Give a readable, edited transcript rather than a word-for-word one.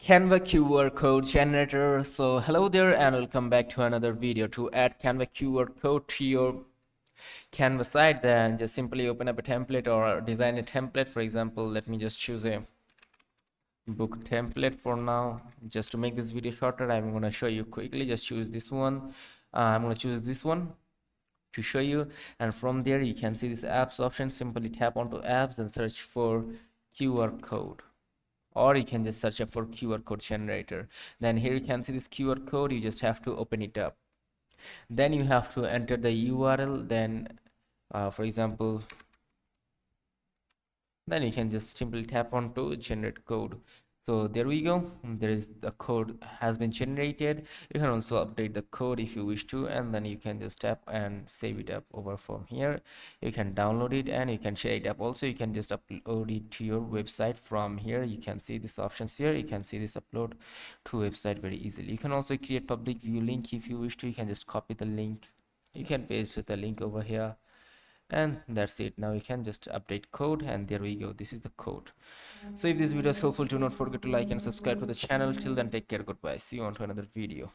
Canva QR code generator. So hello there and welcome back to another video. To add Canva QR code to your Canva site, then just simply open up a template or design a template. For example, let me just choose a book template for now. Just to make this video shorter, I'm going to show you quickly. Just choose this one. I'm going to choose this one to show you, and from there you can see this apps option. Simply tap onto apps and search for QR code, or you can just search up for QR code generator. Then here you can see this QR code. You just have to open it up. Then you have to enter the URL. Then for example, then you can just simply tap on to generate code. So there we go, there is the code has been generated. You can also update the code if you wish to, and then you can just tap and save it up over from here. You can download it and you can share it up. Also you can just upload it to your website. From here you can see these options here. You can see this upload to website very easily. You can also create public view link if you wish to. You can just copy the link, you can paste the link over here, and that's it. Now you can just update code, and there we go, this is the code. So if this video is helpful, do not forget to like and subscribe to the channel. Till then, take care, goodbye, see you on to another video.